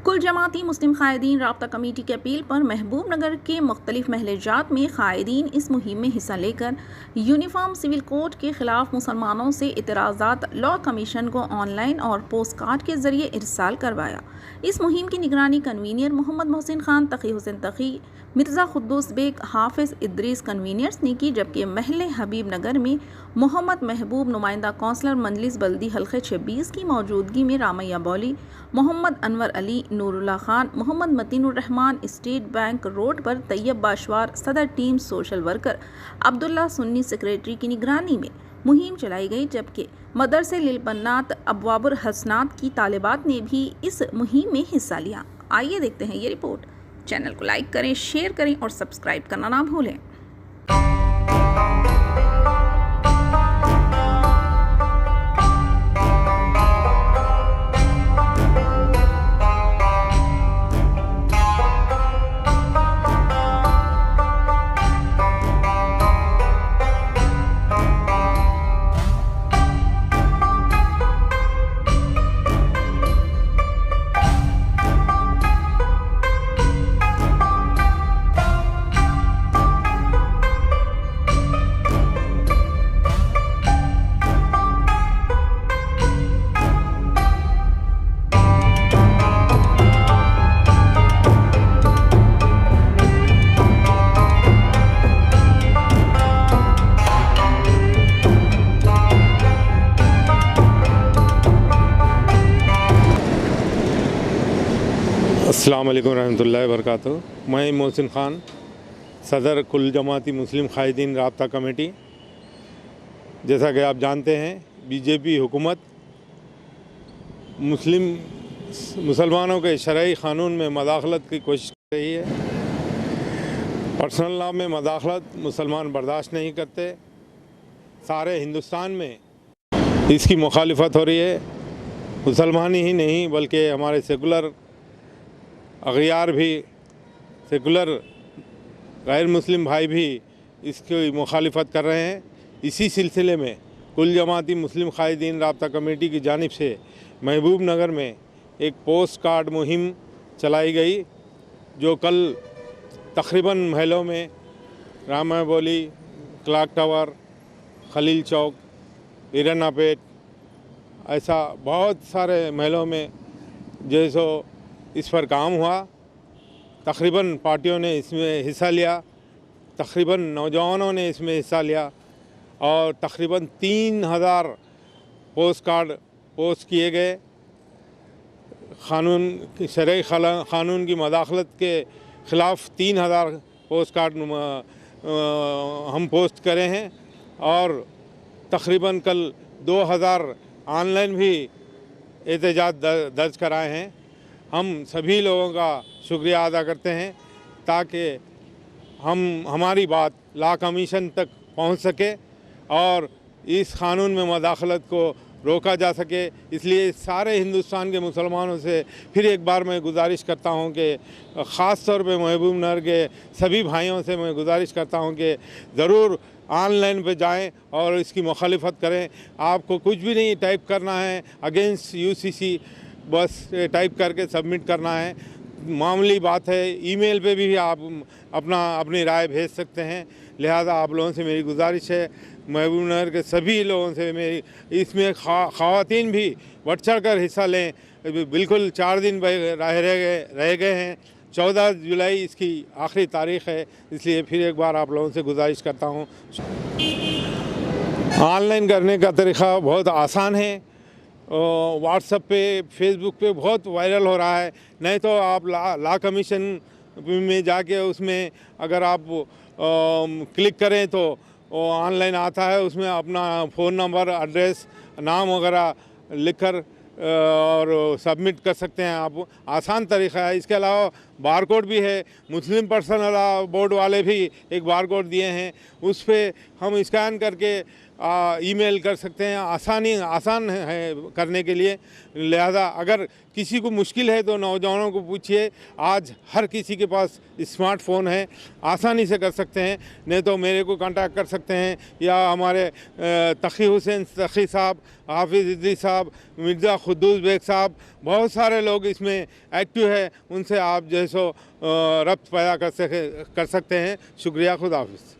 कुल जमाती मुस्लिम कायदीन राब्ता कमेटी की अपील पर महबूब नगर के मुख्तलिफ महलेजात में कायदीन इस मुहिम में हिस्सा लेकर यूनिफॉर्म सिविल कोड के खिलाफ मुसलमानों से इतराज़ात लॉ कमीशन को ऑनलाइन और पोस्ट कार्ड के जरिए इरसाल करवाया। इस मुहिम की निगरानी कन्वीनियर मोहम्मद मोहसिन खान, तकी हुसैन तकी, मिर्ज़ा खुद्दूस बेग, हाफिज़ इद्रीस कन्वीनियर्स ने की, जबकि महल हबीब नगर में मोहम्मद महबूब, नुमाइंदा कौंसलर मंजलिस बल्दी हल्के 26 की मौजूदगी में Ramaiah Bowli, Mohammed Anwar Ali, Noorullah Khan, Mohammed Matinur Rahman, state bank road पर तैयब बाशवार, सदर team social worker Abdullah Sunni secretary की निगरानी में मुहिम चलाई गई, जबकि मदरसे लिलबन्नात अबवाबुल हसनात की तालिबात ने भी इस मुहिम में हिस्सा लिया। आइए देखते हैं ये रिपोर्ट। चैनल को लाइक करें, शेयर करें और सब्सक्राइब करना ना भूलें। अस्सलाम वालेकुम रहमतुल्लाहि व बरकातुहू। मैं मोहसिन ख़ान, सदर कुल जमाती मुस्लिम कायदीन राब्ता कमेटी। जैसा कि आप जानते हैं, बीजेपी हुकूमत मुसलमानों के शरई क़ानून में मदाखलत की कोशिश कर रही है। पर्सनल लॉ में मदाखलत मुसलमान बर्दाश्त नहीं करते। सारे हिंदुस्तान में इसकी मुखालिफत हो रही है। मुसलमान ही नहीं बल्कि हमारे सेकुलर अगयार भी, सेकुलर गैर मुस्लिम भाई भी इसकी मुखालिफत कर रहे हैं। इसी सिलसिले में कुल जमाती मुस्लिम कायदीन राब्ता कमेटी की जानिब से महबूब नगर में एक पोस्ट कार्ड मुहिम चलाई गई, जो कल तकरीबन महलों में रामा बोली, क्लाक टावर, खलील चौक, इरना पेट, ऐसा बहुत सारे महलों में जैसो इस पर काम हुआ। तकरीबन पार्टियों ने इसमें हिस्सा लिया, तकरीबन नौजवानों ने इसमें हिस्सा लिया और तकरीबन 3000 पोस्ट कार्ड पोस्ट किए गए। शरई क़ानून की मदाखलत के ख़िलाफ़ 3000 पोस्ट कार्ड हम पोस्ट करे हैं और तकरीबन कल 2000 ऑनलाइन भी एहतजाज दर्ज कराए हैं। हम सभी लोगों का शुक्रिया अदा करते हैं ताकि हमारी बात लॉ कमीशन तक पहुंच सके और इस क़ानून में मदाखलत को रोका जा सके। इसलिए सारे हिंदुस्तान के मुसलमानों से फिर एक बार मैं गुजारिश करता हूं कि ख़ास तौर पे महबूब नगर के सभी भाइयों से मैं गुजारिश करता हूं कि ज़रूर ऑनलाइन पे जाएं और इसकी मुखालिफत करें। आपको कुछ भी नहीं टाइप करना है, अगेंस्ट यूसीसी बस टाइप करके सबमिट करना है। मामूली बात है। ईमेल पे भी आप अपनी राय भेज सकते हैं। लिहाजा आप लोगों से मेरी गुजारिश है, महबूब नगर के सभी लोगों से मेरी, इसमें ख़वातीन भी बढ़ चढ़ कर हिस्सा लें। बिल्कुल 4 दिन रह गए हैं। 14 जुलाई इसकी आखिरी तारीख़ है। इसलिए फिर एक बार आप लोगों से गुजारिश करता हूँ। ऑनलाइन करने का तरीक़ा बहुत आसान है। व्हाट्सएप पे, फेसबुक पे बहुत वायरल हो रहा है। नहीं तो आप लॉ कमीशन में जाके उसमें अगर आप क्लिक करें तो ऑनलाइन आता है। उसमें अपना फ़ोन नंबर, एड्रेस, नाम वगैरह लिखकर और सबमिट कर सकते हैं आप। आसान तरीक़ा है। इसके अलावा बार कोड भी है। मुस्लिम पर्सनल बोर्ड वाले भी एक बार कोड दिए हैं, उस पर हम स्कैन करके ईमेल कर सकते हैं। आसान है करने के लिए। लिहाजा अगर किसी को मुश्किल है तो नौजवानों को पूछिए, आज हर किसी के पास स्मार्टफोन है, आसानी से कर सकते हैं। नहीं तो मेरे को कांटेक्ट कर सकते हैं या हमारे तकी हुसैन तकी साहब, हाफिज़ इदरीस साहब, मिर्ज़ा खुद्दूस बेग साहब, बहुत सारे लोग इसमें एक्टिव है। उनसे आप जैसो रब्त पैदा कर सकते हैं। शुक्रिया, खुदा हाफिज़।